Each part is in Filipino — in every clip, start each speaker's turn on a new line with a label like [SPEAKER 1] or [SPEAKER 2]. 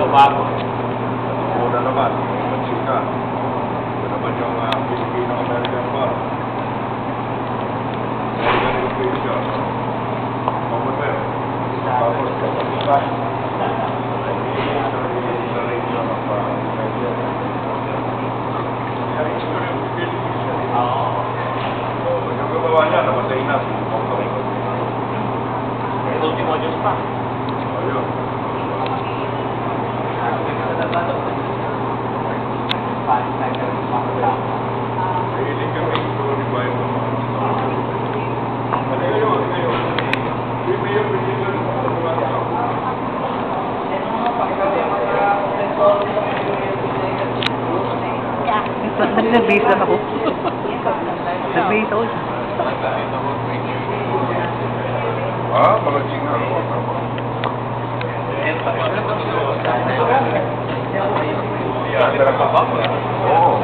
[SPEAKER 1] Ito, bago.
[SPEAKER 2] Una naman, Magsika. Ito naman yung Filipino-American War. American Revolution. Commonwealth. Tapos, Kazakhstan. Yung gawa niya, namatay na.
[SPEAKER 1] Ultimo Diyos pa.
[SPEAKER 2] Ayun. Mahilig kami story ba yung mga story. Ngayon. Bibigyan pinigyan ng mga tao.
[SPEAKER 3] Nag-base ako. Nag-base ako.
[SPEAKER 2] Mga chingar. Oo.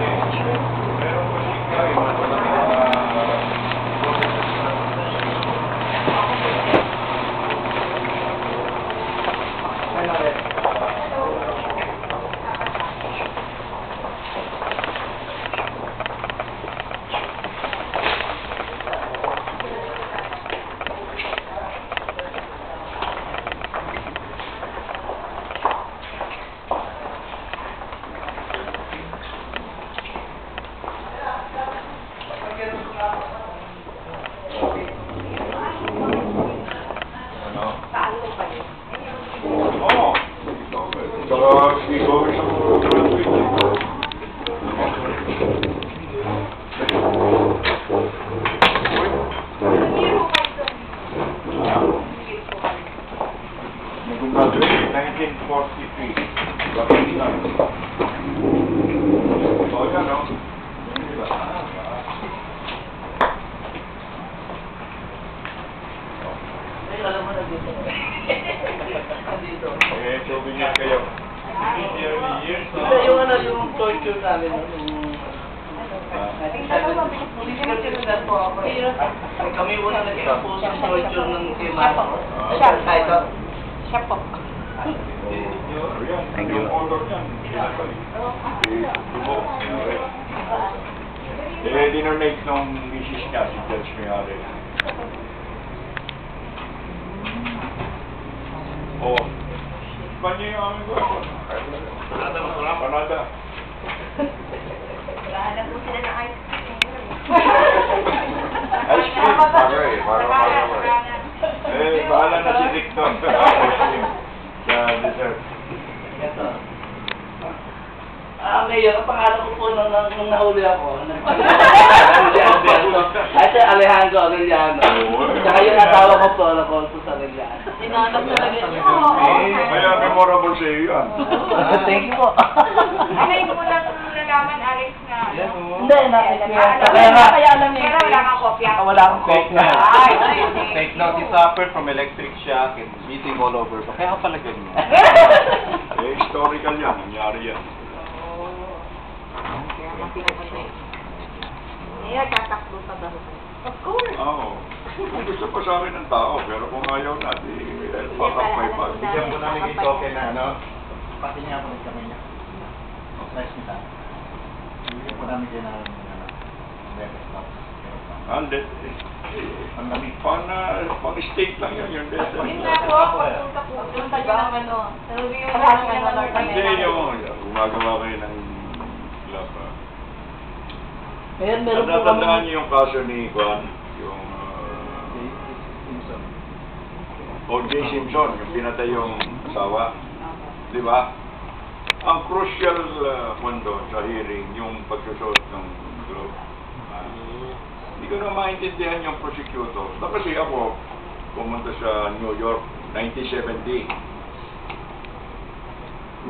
[SPEAKER 4] Yung torture namin, kami muna nag-expose ng torture ng Kimano.
[SPEAKER 3] Siya po.
[SPEAKER 2] Thank you. Dinonate nung misis niya, si Judge Mayari. Oo. Panya yung aming gwapo. Panada.
[SPEAKER 5] Bahala po sila ng ice cream.
[SPEAKER 2] Ice cream? Bagay. Bahala na si Victor. Ice cream. Sa dessert.
[SPEAKER 4] Mayor, ang pangalan ko po nung nahuli ako. Ay, si Alejandro Arellano. Tsaka yung asawa ko po, Alfonso Arellano.
[SPEAKER 5] Sinanap talaga yun.
[SPEAKER 2] Kaya memorable sa iyo yan.
[SPEAKER 3] Thank you po.
[SPEAKER 5] Ngayon mo lang nalaman, Alex, na...
[SPEAKER 3] Hindi,
[SPEAKER 5] kaya alam niya. Pero wala kang kopya.
[SPEAKER 3] Wala akong kopya.
[SPEAKER 1] Take note, he suffered from electric shock and bleeding all over. So, kaya pala ganyan.
[SPEAKER 2] Historical yan. Nangyari yan.
[SPEAKER 5] Tatakbo pa ba? Of course.
[SPEAKER 2] Oo. Kung gusto pa sa akin ng tao, pero kung ayaw na, di pakapay pa.
[SPEAKER 1] Bigyan po namin yung token na, ano? Pati niya po nagkamay niya. Nice nita. Bigyan po namin kayo ng, level stop.
[SPEAKER 2] Hindi. Pang-state lang yan. Yung desa.
[SPEAKER 5] Yun nga po, pagpunta po. Yung taga ng ano. Yung
[SPEAKER 2] Hindi yung gumagawa kayo ng lab.
[SPEAKER 3] Meron po
[SPEAKER 2] Natatandaan niyo yung kaso ni Juan, yung O.J. Simpson, yung pinatay yung asawa. Di ba? Ang crucial doon sa hearing, yung pagsusot ng glove. Hindi ko na maintindihan yung prosecutor. Kasi ako, pumunta sa New York, 1970.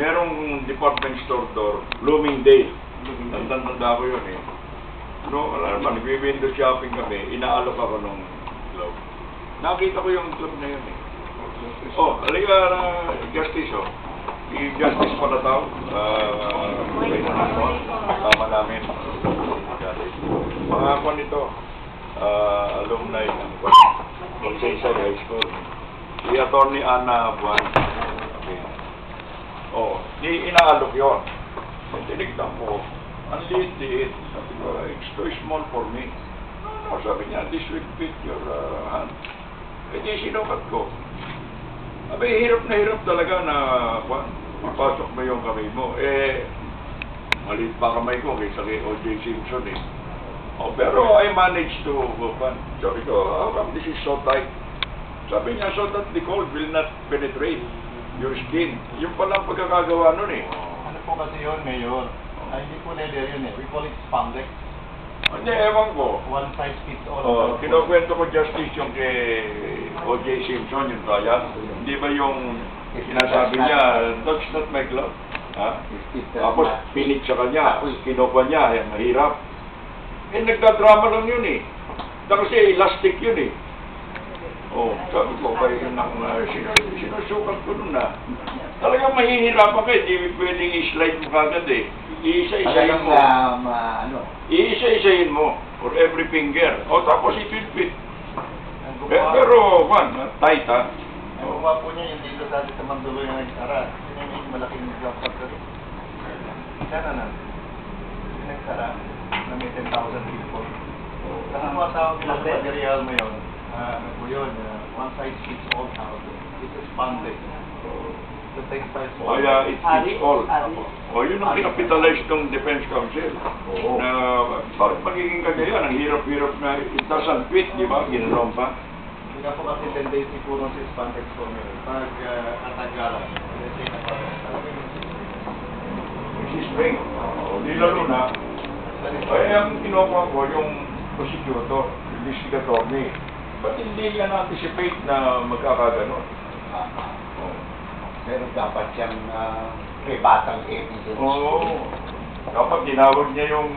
[SPEAKER 2] Merong department store door, Bloomingdale. Tanda ko yun eh. No, alam naman, nag-window shopping kami, inaalok ako nung glove. Nakita ko yung glove na yun eh. Oh, halika na, Justice oh. I-Justice pala tao. Tama namin. Mga ako nito, alumni ng Consensay High School. Si Atty. Ana Buwan. Okay. Oh, inaalok yun. Tinignan ko, ang liit-liit. Sabi ko, it's too small for me. No, sabi niya, this will fit your hand. Eh di sinukat ko. Abay, hirap na hirap talaga na ipasok mo yung kamay mo. Eh, maliit pa kamay ko kaysa kay O.J. Simpson eh. Oh, pero I managed to sabi ko, how come this is so tight? Sabi niya, so that the cold will not penetrate your skin. Yung palang pagkakagawa nun eh.
[SPEAKER 1] Ano po kasi yun, Mayor? Ay, hindi po leather yun eh. We call it spandex.
[SPEAKER 2] Hindi, ewan ko.
[SPEAKER 1] One size fits all.
[SPEAKER 2] Oh, kinukwento ko justice yung kay O.J. Simpson, yung trial. Hindi ba yung sinasabi niya, that's not my glove. Ha? Tapos pinit sa kanya, kinuha niya, ay mahirap. Eh, nagdadrama lang yun eh. Kasi elastic yun eh. Oh, sabi ko kayo nang sinusukat ko nun na. Talagang mahihirapan ka, hindi pwedeng i-slide mo kagad eh. Iisa-isahin mo. Iisa-isahin mo for every finger. O tapos it will fit. Pero, tight ha.
[SPEAKER 1] Ang gumawa po niya yung dito sa atin sa Mandulo yung nagsara. Yun yung malaking job factory. Sana na. Yung nagsara na may 10,000 people. Kasi mga tao sa material mo yun. Ano po yun? One size fits all house. It's a spandex. The textiles mo.
[SPEAKER 2] Kaya it fits all. O yun ang kinapitalize ng Defense Council. Na bakit magiging kagaya? Ang hirap-hirap na it doesn't fit, di ba? Ginanon pa.
[SPEAKER 1] Hindi na po kasi tendency po nung si spandex po ngayon. Pag katagalan, let's say na parang
[SPEAKER 2] Si spring. O di lalo na. Ay, ang kinukuha ko yung prosecutor, investigator ni. Ba't hindi yan anticipate na magkakaganon?
[SPEAKER 6] Pero dapat siyang may batang evidence.
[SPEAKER 2] Oo. Dapat tinawag niya yung